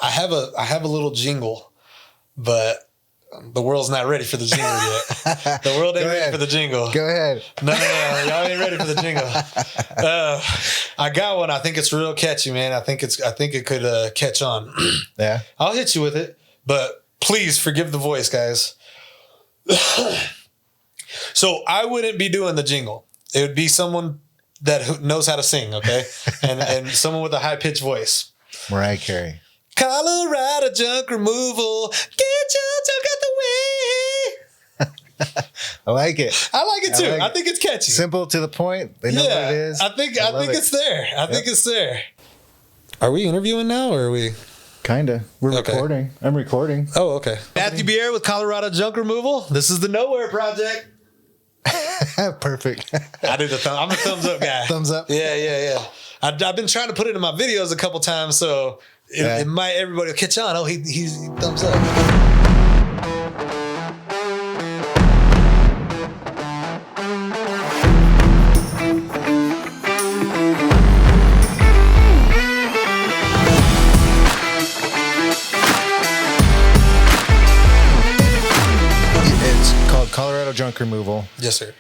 I have a little jingle, but the world's not ready for the jingle yet. The world ain't ready for the jingle. Go ahead. No, y'all ain't ready for the jingle. I got one. I think it's real catchy, man. I think it could catch on. Yeah. I'll hit you with it, but please forgive the voice, guys. So I wouldn't be doing the jingle. It would be someone that knows how to sing, okay, and someone with a high pitched voice. Mariah Carey. Colorado junk removal. Get your junk out the way. I like it. I like it too. I think it's catchy. Simple to the point. They know what it is. I think it's there. I think it's there. Are we interviewing now or are we? Kinda. We're recording. I'm recording. Oh, okay. Matthew Bierra with Colorado Junk Removal. This is the Nowhere Project. Perfect. I do the I'm a thumbs up guy. Thumbs up. Yeah. I've been trying to put it in my videos a couple times, so it might everybody will catch on. Oh, he's thumbs up. It's called Colorado Junk Removal. Yes, sir.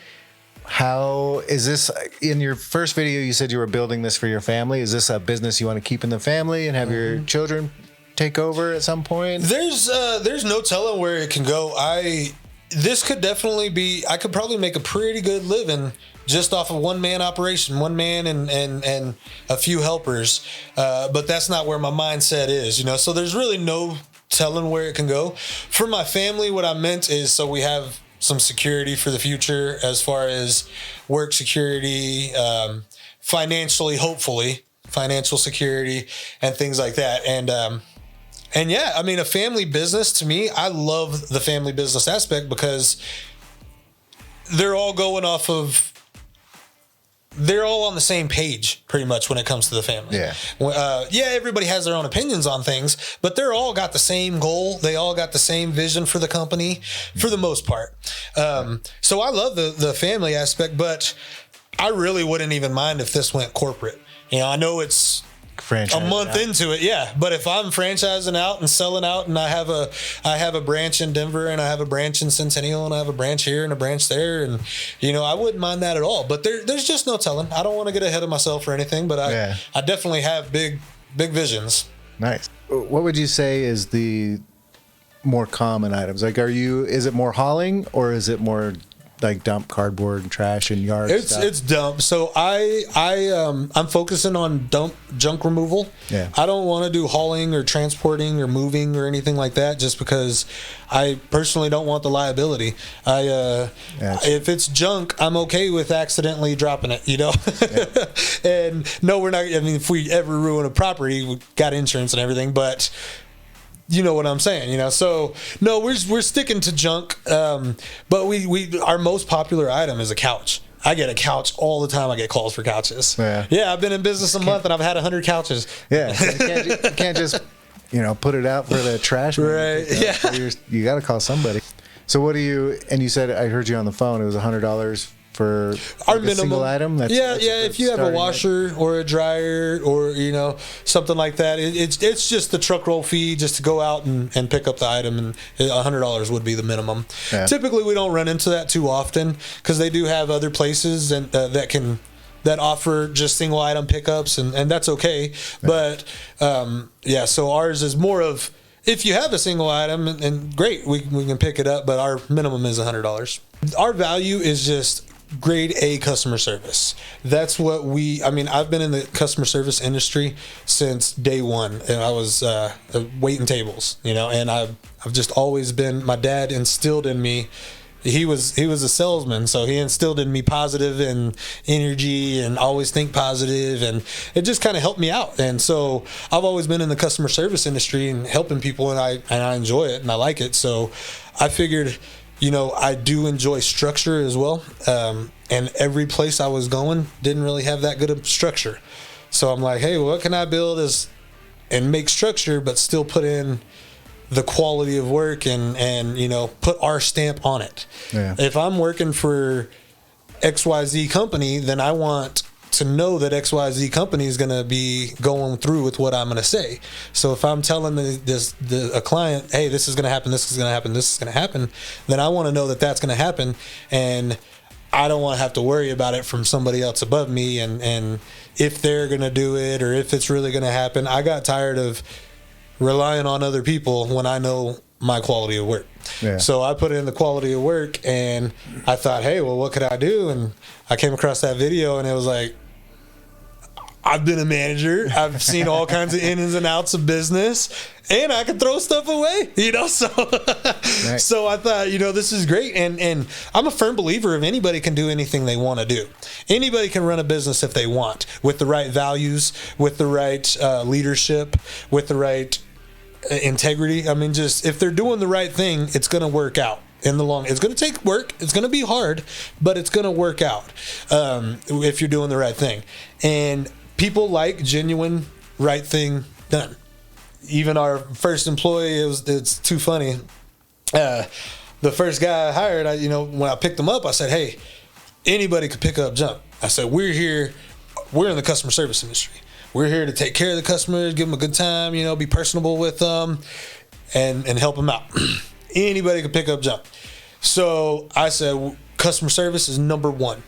How is this in your first video? You said you were building this for your family. Is this a business you want to keep in the family and have your children take over at some point? There's no telling where it can go. This could definitely be. I could probably make a pretty good living just off of one man operation, one man and a few helpers. But that's not where my mindset is, you know. So there's really no telling where it can go. For my family, what I meant is so we have some security for the future as far as work security, financially, hopefully financial security and things like that. And yeah, I mean, a family business to me, I love the family business aspect because they're all on the same page pretty much when it comes to the family. Yeah. Everybody has their own opinions on things, but they're all got the same goal. They all got the same vision for the company for the most part. So I love the family aspect, but I really wouldn't even mind if this went corporate. You know, I know it's a month into it, but if I'm franchising out and selling out, and I have a branch in Denver, and I have a branch in Centennial, and I have a branch here and a branch there, and you know, I wouldn't mind that at all. But there's just no telling. I don't want to get ahead of myself or anything, but I definitely have big visions. Nice. What would you say is the more common items? Like, is it more hauling or is it more like dump cardboard and trash and yard stuff? It's dump. So I'm focusing on junk removal. Yeah. I don't want to do hauling or transporting or moving or anything like that, just because I personally don't want the liability. If it's junk, I'm okay with accidentally dropping it, you know. And no, we're not. I mean, if we ever ruin a property, we got insurance and everything, but you know what I'm saying, you know. So no, we're sticking to junk. But we our most popular item is a couch. I get a couch all the time. I get calls for couches. Yeah, I've been in business a month and I've had 100 couches. Yeah, so you can't just put it out for the trash. Right. Yeah. You got to call somebody. So what do you? And you said, I heard you on the phone. It was $100 for our minimum single item. That's if you have a washer or a dryer or something like that, it's just the truck roll fee just to go out and pick up the item, and $100 would be the minimum. Typically we don't run into that too often because they do have other places and that offer just single item pickups, and that's okay. But so ours is more of, if you have a single item, and great, we can pick it up, but our minimum is $100. Our value is just grade A customer service. That's what I've been in the customer service industry since day one, and I was waiting tables, and I've just always been, my dad instilled in me, he was a salesman, so he instilled in me positive and energy and always think positive, and it just kind of helped me out. And so I've always been in the customer service industry and helping people, and I enjoy it and I like it. So I figured, I do enjoy structure as well. And every place I was going didn't really have that good of structure. So I'm like, hey, what can I build and make structure, but still put in the quality of work and put our stamp on it. Yeah. If I'm working for XYZ company, then I want to know that XYZ company is going to be going through with what I'm going to say. So if I'm telling a client, hey, this is going to happen, this is going to happen, this is going to happen, then I want to know that that's going to happen, and I don't want to have to worry about it from somebody else above me, and if they're going to do it or if it's really going to happen. I got tired of relying on other people when I know my quality of work. Yeah. So I put in the quality of work, and I thought, hey, well, what could I do? And I came across that video, and it was like, I've been a manager. I've seen all kinds of ins and outs of business, and I can throw stuff away, so right. So I thought, this is great. And I'm a firm believer of anybody can do anything they want to do. Anybody can run a business if they want, with the right values, with the right leadership, with the right integrity. I mean, just if they're doing the right thing, it's going to work out. In the long, it's going to take work. It's going to be hard, but it's going to work out if you're doing the right thing. And people like genuine right thing done. Even our first employee, it's too funny. The first guy I hired, when I picked him up, I said, hey, anybody could pick up jump. I said, we're in the customer service industry. We're here to take care of the customers, give them a good time, be personable with them, and help them out. Anybody could pick up jump. So I said, customer service is number one.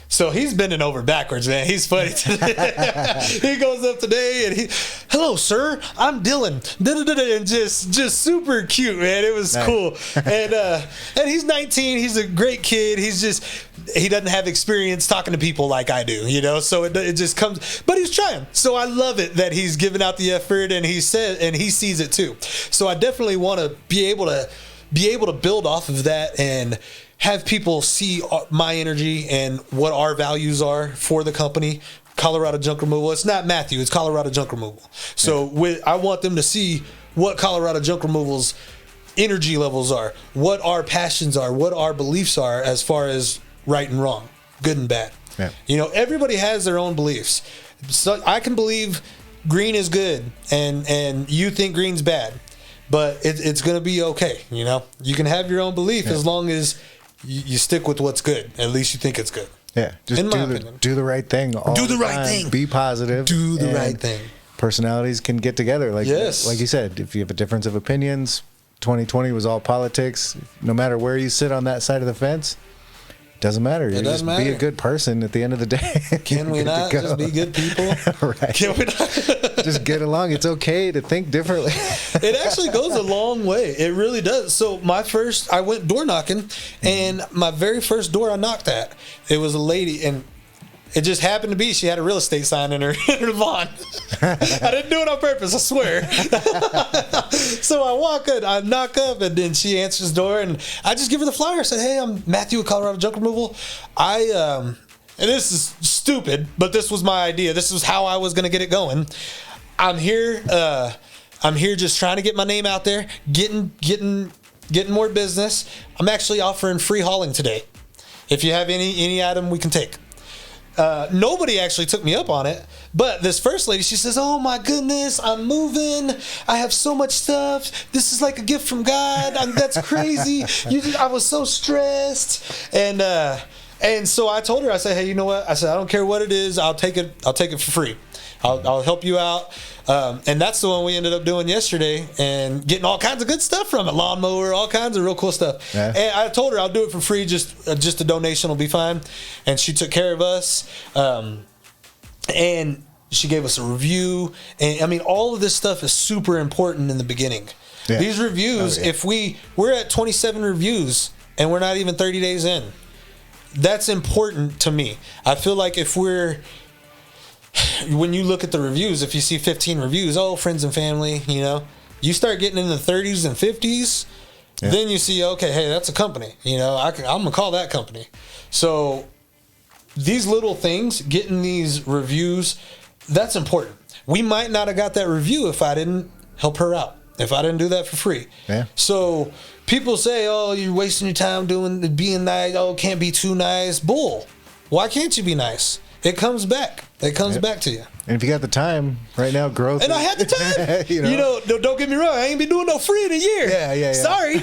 So he's bending over backwards, man. He's funny. He goes up today and hello, sir, I'm Dylan. And just super cute, man. It was cool. And he's 19. He's a great kid. He doesn't have experience talking to people like I do, so it just comes, but he's trying. So I love it that he's giving out the effort, and he sees it too. So I definitely want to be able to build off of that and have people see my energy and what our values are for the company. Colorado Junk Removal. It's not Matthew, it's Colorado Junk Removal. So I want them to see what Colorado Junk Removal's energy levels are, what our passions are, what our beliefs are as far as right and wrong, good and bad. Yeah. Everybody has their own beliefs. So I can believe green is good and you think green's bad, but it's going to be okay. You can have your own belief as long as you stick with what's good. At least you think it's good. Yeah, just do the right thing. Do the right thing. Be positive. Do the right thing. Personalities can get together. Like you said, if you have a difference of opinions, 2020 was all politics. No matter where you sit on that side of the fence, doesn't matter. You just be a good person at the end of the day. Can we not just be good people? Right. Can we not? Just get along. It's okay to think differently. It actually goes a long way. It really does. So I went door knocking, and my very first door I knocked at, it was a lady, and it just happened to be she had a real estate sign in her lawn. I didn't do it on purpose, I swear. So I walk in, I knock up, and then she answers the door, and I just give her the flyer. I said, hey, I'm Matthew with Colorado Junk Removal. And this is stupid, but this was my idea. This was how I was going to get it going. I'm here just trying to get my name out there, getting more business. I'm actually offering free hauling today. If you have any item we can take. Nobody actually took me up on it, but this first lady, she says, oh my goodness, I'm moving, I have so much stuff, this is like a gift from God, that's crazy, I was so stressed, and so I told her, I said, hey, you know what, I said, I don't care what it is, I'll take it for free. I'll help you out. And that's the one we ended up doing yesterday and getting all kinds of good stuff from it. Lawnmower, all kinds of real cool stuff. Yeah. And I told her I'll do it for free. Just a donation will be fine. And she took care of us. And she gave us a review. And I mean, all of this stuff is super important in the beginning. Yeah. These reviews, if we're at 27 reviews and we're not even 30 days in, that's important to me. I feel like when you look at the reviews, if you see 15 reviews, friends and family, you start getting in the 30s and 50s, then you see, okay, hey, that's a company. I'm going to call that company. So these little things, getting these reviews, that's important. We might not have got that review if I didn't help her out, if I didn't do that for free. Yeah. So people say, you're wasting your time being nice. Can't be too nice. Bull. Why can't you be nice? It comes back. It comes back to you. And if you got the time right now, growth. And I had the time. Don't get me wrong. I ain't been doing no free in a year. Yeah. Sorry.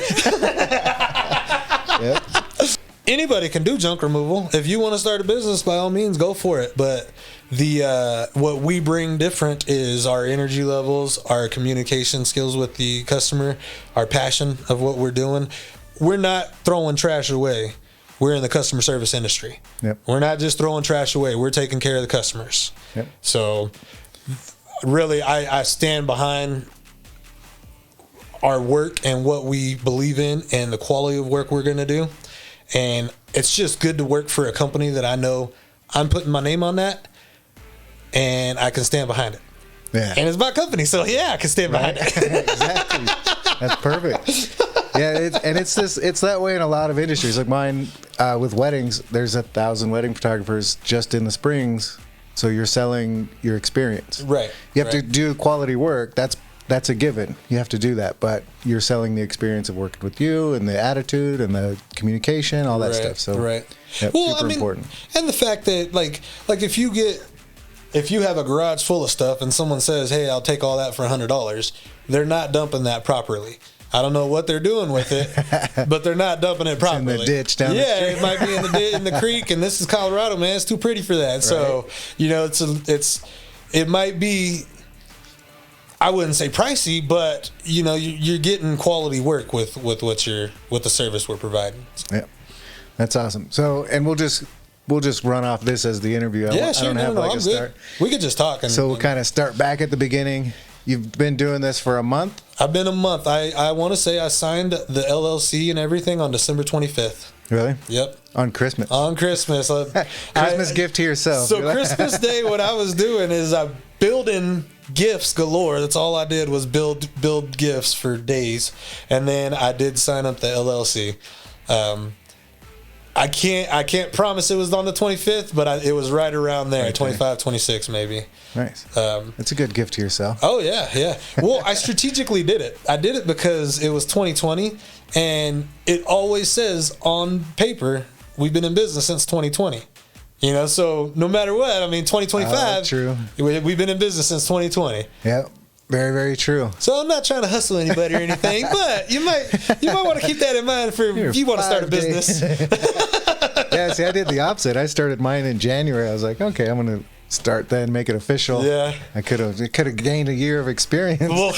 anybody can do junk removal. If you want to start a business, by all means, go for it. But what we bring different is our energy levels, our communication skills with the customer, our passion of what we're doing. We're not throwing trash away. We're in the customer service industry. Yep. We're not just throwing trash away. We're taking care of the customers. Yep. So really, I stand behind our work and what we believe in and the quality of work we're going to do. And it's just good to work for a company that I know I'm putting my name on that and I can stand behind it. Yeah. And it's my company, so yeah, I can stand behind it. Exactly. That's perfect. Yeah, it's that way in a lot of industries. Like mine, with weddings, there's 1,000 wedding photographers just in the Springs, so you're selling your experience. Right. You have to do quality work. That's a given. You have to do that, but you're selling the experience of working with you and the attitude and the communication, all that stuff. So right. Yep, Well, super important. And the fact that like if you have a garage full of stuff and someone says, "Hey, I'll take all that for $100," they're not dumping that properly. I don't know what they're doing with it, but they're not dumping it properly. It's in the ditch down the street. It might be in the creek, and this is Colorado, man. It's too pretty for that. Right. So it might be. I wouldn't say pricey, but you're getting quality work with the service we're providing. Yeah, that's awesome. So, and we'll just run off this as the interview. Sure. I don't have like a start. We could just talk. So we'll kind of start back at the beginning. You've been doing this for a month? I've been a month. I want to say I signed the LLC and everything on December 25th. Really? Yep. On Christmas. On Christmas. Christmas gift to yourself. So Christmas Day, what I was doing is I'm building gifts galore. That's all I did was build gifts for days, and then I did sign up the LLC. I can't promise it was on the 25th, but it was right around there, right 25, 26 maybe. Nice. It's a good gift to yourself. Oh, yeah. Well, I strategically did it. I did it because it was 2020, and it always says on paper, we've been in business since 2020. So no matter what, 2025, true. We've been in business since 2020. Yep. Very, very true. So I'm not trying to hustle anybody or anything, but you might want to keep that in mind for if you want to start a business. Yeah, see, I did the opposite. I started mine in January. I was like, okay, I'm going to start then, make it official. Yeah. I could have gained a year of experience. Well,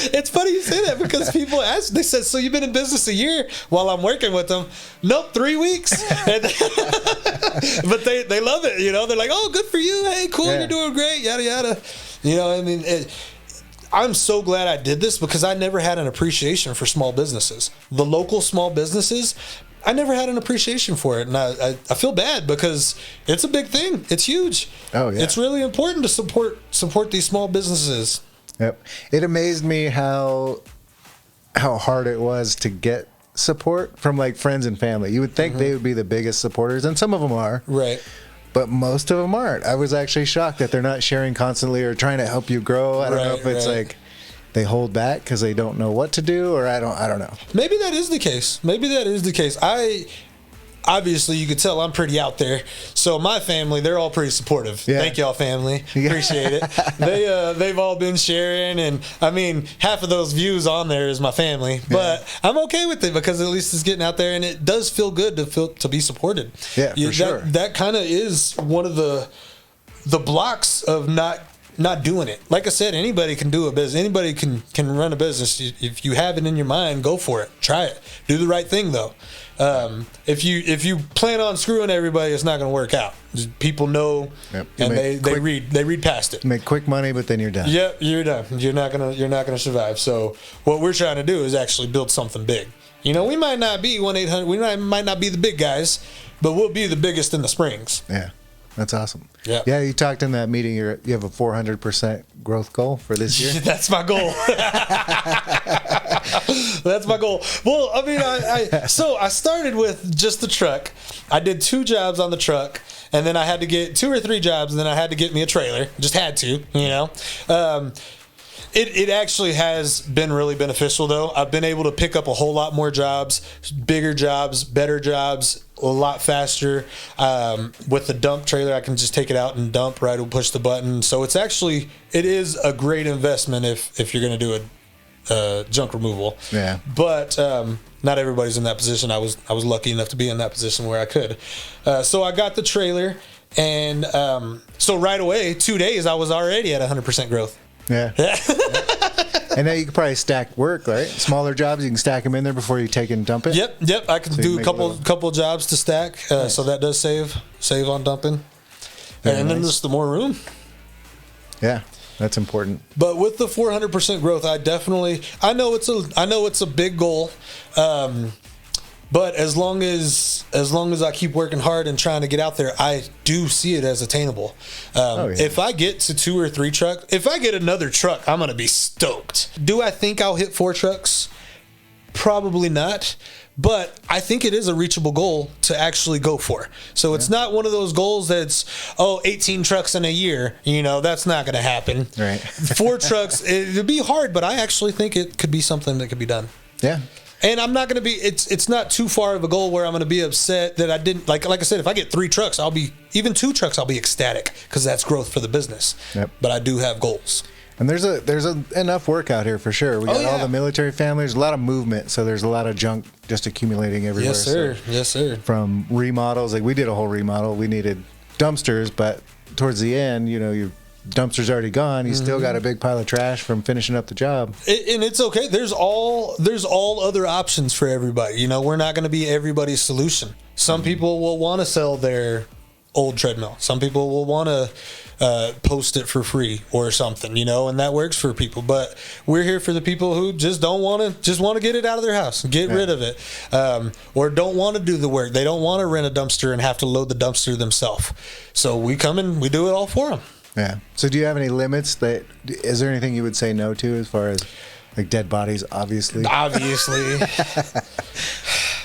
it's funny you say that because people ask, they said, so you've been in business a year while I'm working with them? Nope, 3 weeks. But they love it, They're like, oh, good for you. Hey, cool, You're doing great, yada, yada. I'm so glad I did this because I never had an appreciation for small businesses. The local small businesses, I never had an appreciation for it. And I feel bad because it's a big thing. It's huge. Oh, yeah. It's really important to support these small businesses. Yep. It amazed me how hard it was to get support from like friends and family. You would think they would be the biggest supporters, and some of them are. Right. But most of them aren't. I was actually shocked that they're not sharing constantly or trying to help you grow. I don't know if it's like they hold back because they don't know what to do, or I don't know. Maybe that is the case. Obviously, you could tell I'm pretty out there. So my family, they're all pretty supportive. Yeah. Thank y'all, family. Appreciate it. They've all been sharing, and half of those views on there is my family. But I'm okay with it because at least it's getting out there, and it does feel good to be supported. Yeah, for sure. That kind of is one of the blocks of not doing it. Like I said, anybody can do a business. Anybody can run a business. If you have it in your mind, go for it. Try it. Do the right thing, though. If you plan on screwing everybody, it's not going to work out. People know, and they read past it. Make quick money, but then you're done. Yep, you're done. You're not gonna survive. So what we're trying to do is actually build something big. We might not be 1-800. We might not be the big guys, but we'll be the biggest in the Springs. Yeah. That's awesome. Yeah. Yeah, you talked in that meeting. You have a 400% growth goal for this year. That's my goal. That's my goal. Well, I started with just the truck. I did 2 jobs on the truck, and then I had to get 2 or 3 jobs, and then I had to get me a trailer. Just had to, It actually has been really beneficial, though. I've been able to pick up a whole lot more jobs, bigger jobs, better jobs, a lot faster. With the dump trailer, I can just take it out and dump right and push the button. So it is a great investment if you're going to do junk removal. Yeah. But not everybody's in that position. I was lucky enough to be in that position where I could. So I got the trailer, and so right away, 2 days, I was already at 100% growth. Yeah. And now you can probably stack work, right? Smaller jobs, you can stack them in there before you take and dump it. Yep. I can do a couple jobs to stack, nice. So that does save on dumping. Very and nice. Then there's the more room. Yeah, that's important. But with the 400% growth, I know it's a big goal. But as long as I keep working hard and trying to get out there, I do see it as attainable. If I get to 2 or 3 trucks, if I get another truck, I'm going to be stoked. Do I think I'll hit 4 trucks? Probably not. But I think it is a reachable goal to actually go for. So it's not one of those goals that's, 18 trucks in a year. That's not going to happen. Right. 4 trucks, it'd be hard, but I actually think it could be something that could be done. Yeah. And I'm not going to be, it's not too far of a goal where I'm going to be upset that I didn't, like I said, if I get 3 trucks, even 2 trucks, I'll be ecstatic because that's growth for the business. Yep. But I do have goals. And there's enough work out here for sure. We got all the military families, a lot of movement, so there's a lot of junk just accumulating everywhere. Yes, sir. So yes, sir. From remodels, like we did a whole remodel. We needed dumpsters, but towards the end, your dumpster's already gone. You still got a big pile of trash from finishing up the job. And it's okay. There's all other options for everybody. We're not going to be everybody's solution. Some people will want to sell their old treadmill. Some people will want to post it for free or something, and that works for people. But we're here for the people who just want to get it out of their house, get rid of it, or don't want to do the work. They don't want to rent a dumpster and have to load the dumpster themselves. So we come and we do it all for them. Yeah. So do you have any limits? Is there anything you would say no to as far as like dead bodies? Obviously.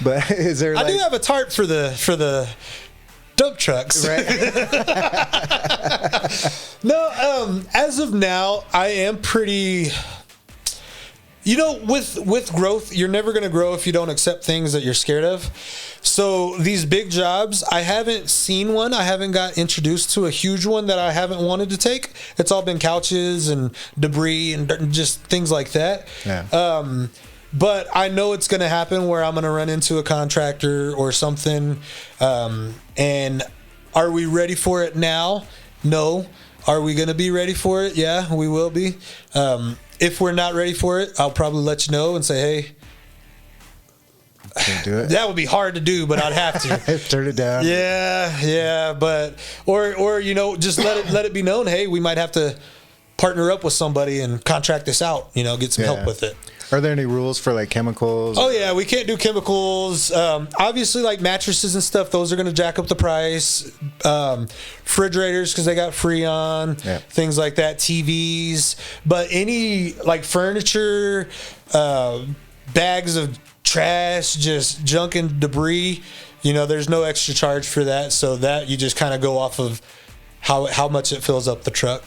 But is there? I do have a tarp for the dump trucks. Right. No, as of now, I am pretty. With growth, you're never going to grow if you don't accept things that you're scared of. So these big jobs, I haven't seen one. I haven't got introduced to a huge one that I haven't wanted to take. It's all been couches and debris and just things like that. Yeah. But I know it's going to happen where I'm going to run into a contractor or something. And are we ready for it now? No. Are we going to be ready for it? Yeah, we will be. If we're not ready for it, I'll probably let you know and say, hey, can't do it. That would be hard to do, but I'd have to. Turn it down. Yeah, but or just let it be known, hey, we might have to partner up with somebody and contract this out, get some help with it. Are there any rules for like chemicals? Oh yeah, we can't do chemicals. Obviously, like mattresses and stuff, those are going to jack up the price. Refrigerators because they got Freon, things like that. TVs, but any like furniture, bags of trash, just junk and debris. There's no extra charge for that, so that you just kind of go off of how much it fills up the truck.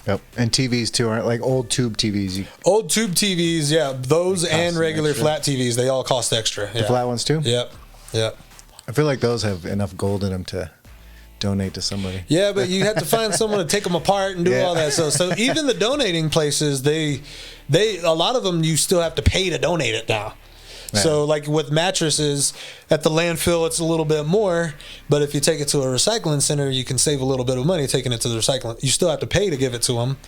Yep. And TVs too, aren't like old tube TVs. Old tube TVs, yeah. Those and regular flat TVs, they all cost extra. The flat ones too? Yep. I feel like those have enough gold in them to donate to somebody. Yeah, but you have to find someone to take them apart and do all that. So even the donating places, they a lot of them you still have to pay to donate it now. Yeah. So like with mattresses at the landfill, it's a little bit more, but if you take it to a recycling center, you can save a little bit of money taking it to the recycling. You still have to pay to give it to them,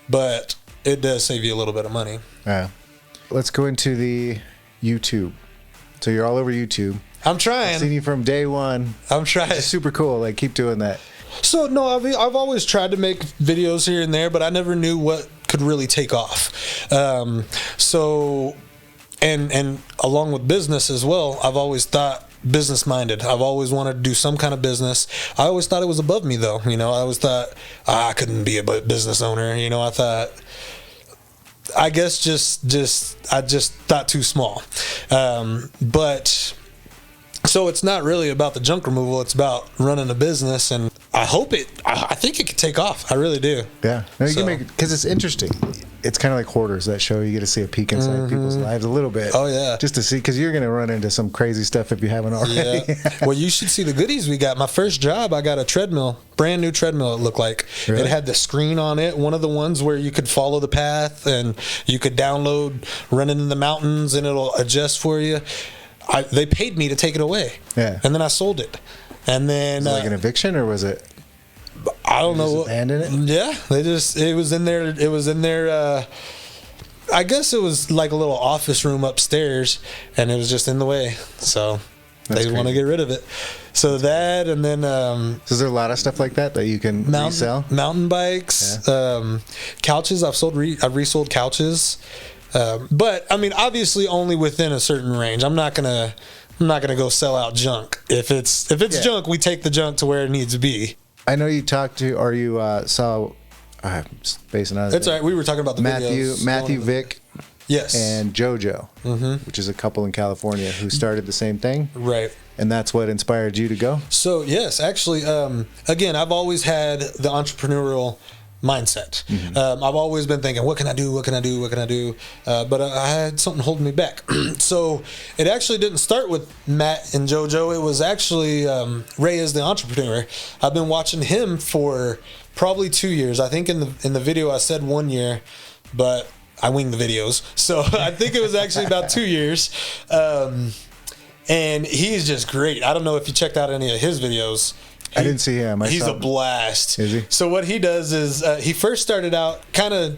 but it does save you a little bit of money. Yeah. Let's go into the YouTube. So you're all over YouTube. I'm trying. I've seen you from day one. I'm trying. It's super cool. Like keep doing that. So no, I've always tried to make videos here and there, but I never knew what could really take off. And along with business as well, I've always thought business minded. I've always wanted to do some kind of business. I always thought it was above me though. I always thought I couldn't be a business owner. I thought, I guess I just thought too small. But So it's not really about the junk removal. It's about running a business, and I think it could take off. I really do. Yeah, no, you can make it, because it's interesting. It's kind of like Hoarders, that show. You get to see a peek inside people's lives a little bit. Oh yeah, just to see, because you're going to run into some crazy stuff if you haven't already. Yeah. Well, you should see the goodies we got. My first job, I got a treadmill, brand new treadmill. It looked like It had the screen on it. One of the ones where you could follow the path and you could download running in the mountains, and it'll adjust for you. They paid me to take it away. Yeah. And then I sold it. And then was it like an eviction, or was it? I don't know. Abandoned it? Yeah. It was in there. I guess it was like a little office room upstairs, and it was just in the way. So they want to get rid of it. So that, and then so is there a lot of stuff like that you can resell? Mountain bikes, couches. I've resold couches. But I mean, obviously, only within a certain range. I'm not gonna go sell out junk. If it's junk, we take the junk to where it needs to be. I know you talked to, or you saw. I'm spacing out. It's all right. We were talking about the Matthew, Vic, yes, and JoJo, which is a couple in California who started the same thing, right? And that's what inspired you to go. So yes, actually, again, I've always had the entrepreneurial mindset. I've always been thinking, what can I do? But I had something holding me back. So it actually didn't start with Matt and JoJo. It was actually Ray as the entrepreneur. I've been watching him for probably 2 years. I think in the video I said 1 year, but I winged the videos. So I think it was actually about 2 years. And he's just great. I don't know if you checked out any of his videos. I didn't see him. He's a blast. Is he? So what he does is he first started out kind of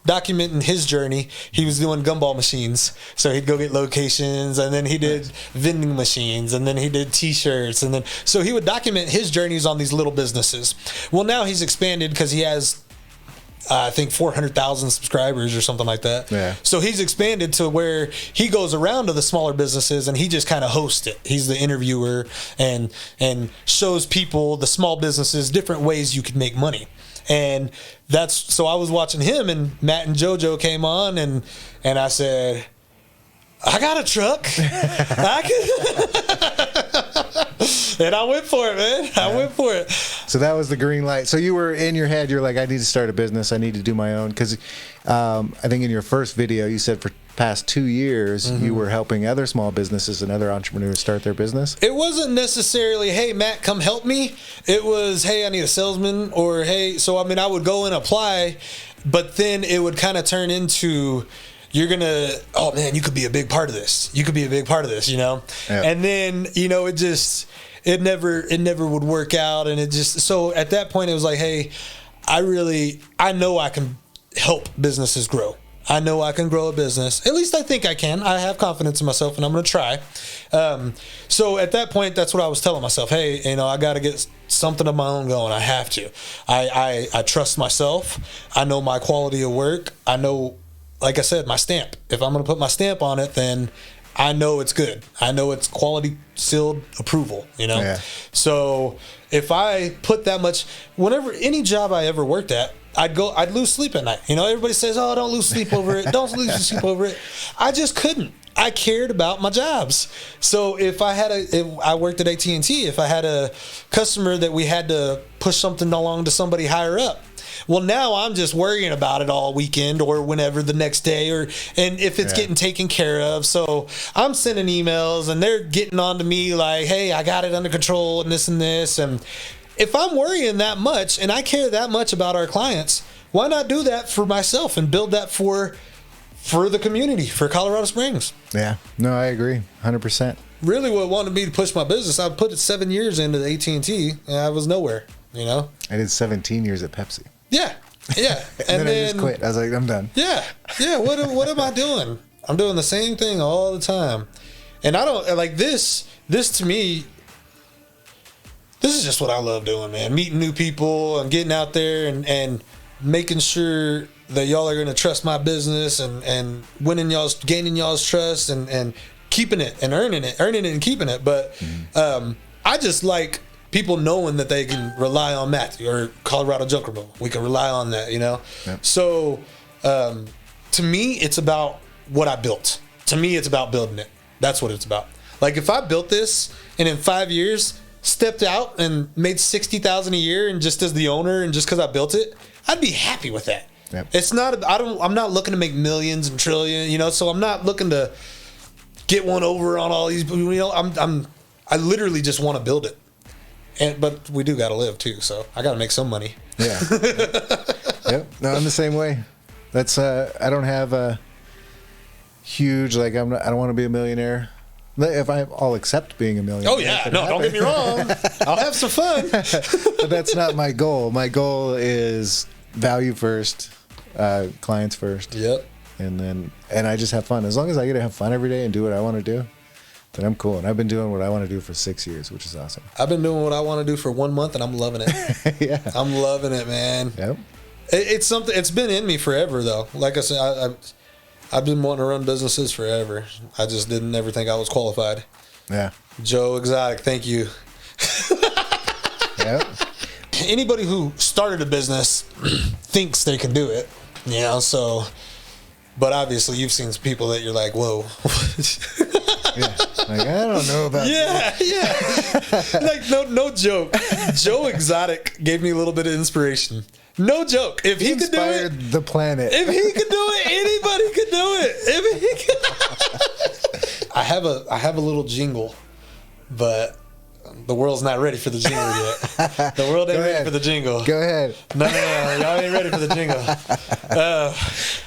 documenting his journey. He was doing gumball machines. So he'd go get locations, and then he did vending machines, and then he did T-shirts, and then so he would document his journeys on these little businesses. Well, now he's expanded because he has I think 400,000 subscribers or something like that. Yeah. So he's expanded to where he goes around to the smaller businesses and he just kind of hosts it. He's the interviewer and shows people, the small businesses, different ways you could make money. And so I was watching him, and Matt and JoJo came on, and I said, I got a truck. And I went for it, man. I went for it. So that was the green light. So you were in your head, you're like, I need to start a business. I need to do my own. Because I think in your first video, you said for past 2 years, you were helping other small businesses and other entrepreneurs start their business. It wasn't necessarily, hey, Matt, come help me. It was, hey, I need a salesman, or hey, so I mean, I would go and apply, but then it would kind of turn into, you're going to, oh man, you could be a big part of this. You could be a big part of this, you know? Yeah. And then, you know, it never would work out. And it just, so at that point it was like, hey, I know I can help businesses grow. I know I can grow a business. At least I think I can. I have confidence in myself, and I'm going to try. So at that point, that's what I was telling myself. Hey, you know, I got to get something of my own going. I have to. I trust myself. I know my quality of work. I know, like I said, my stamp. If I'm going to put my stamp on it, then I know it's good. I know it's quality sealed approval, you know? Yeah. So if I put that much, any job I ever worked at, I'd lose sleep at night. You know, everybody says, oh, don't lose sleep over it. Don't lose sleep over it. I just couldn't. I cared about my jobs. So if I worked at AT&T, if I had a customer that we had to push something along to somebody higher up, well, now I'm just worrying about it all weekend or whenever the next day, and if it's getting taken care of. So I'm sending emails and they're getting on to me like, hey, I got it under control and this and this. And if I'm worrying that much and I care that much about our clients, why not do that for myself and build that for the community, for Colorado Springs? Yeah. No, I agree. 100%. Really what wanted me to push my business, I put it 7 years into the AT&T and I was nowhere, you know? I did 17 years at Pepsi. Yeah. and then I just quit. I was like, I'm done. Yeah. What am I doing? I'm doing the same thing all the time. And I don't, like this to me, this is just what I love doing, man. Meeting new people and getting out there and making sure that y'all are going to trust my business and gaining y'all's trust and keeping it and earning it and keeping it. But I just like people knowing that they can rely on Matthew or Colorado Junk Removal. We can rely on that, you know? Yep. So to me, it's about what I built. To me, it's about building it. That's what it's about. Like if I built this and in 5 years stepped out and made $60,000 a year and just as the owner and just because I built it, I'd be happy with that. Yep. It's not. I'm not looking to make millions and trillions. You know, so I'm not looking to get one over on all these. You know, I literally just want to build it. But we do got to live too, so I got to make some money. Yeah. Yep. No, I'm the same way. That's I don't have a huge I don't want to be a millionaire. I'll accept being a millionaire. Oh yeah, no, don't get me wrong. I'll have some fun. But that's not my goal. My goal is value first, clients first. Yep. And I just have fun. As long as I get to have fun every day and do what I want to do, then I'm cool. And I've been doing what I want to do for 6 years, which is awesome. I've been doing what I want to do for 1 month, and I'm loving it. Yeah. I'm loving it, man. Yep. It's something. It's been in me forever, though. Like I said, I've been wanting to run businesses forever. I just didn't ever think I was qualified. Yeah. Joe Exotic, thank you. Yep. Anybody who started a business thinks they can do it, you know, so, but obviously you've seen some people that you're like, whoa. Yeah. Like, I don't know about that. Yeah. Like, no joke. Joe Exotic gave me a little bit of inspiration. No joke. If he could do it, the planet. If he could do it, anybody could do it. If he could. I have a little jingle, but the world's not ready for the jingle yet. The world ain't ready for the jingle. Go ahead. No, y'all ain't ready for the jingle.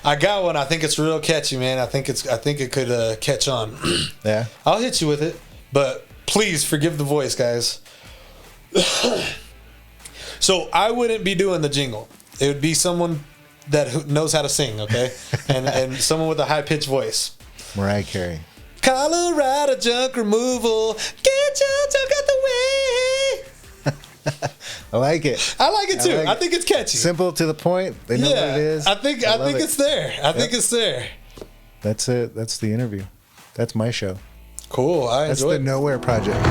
I got one. I think it's real catchy, man. I think it could catch on. Yeah. I'll hit you with it, but please forgive the voice, guys. So I wouldn't be doing the jingle. It would be someone that knows how to sing, okay, and someone with a high pitched voice. Mariah Carey. Colorado junk removal. Get your junk out the way. I like it. I like it too. I think it's catchy. Simple to the point. They know what it is. I think it's there. I think it's there. That's it. That's the interview. That's my show. Cool. That's the Nowhere Project.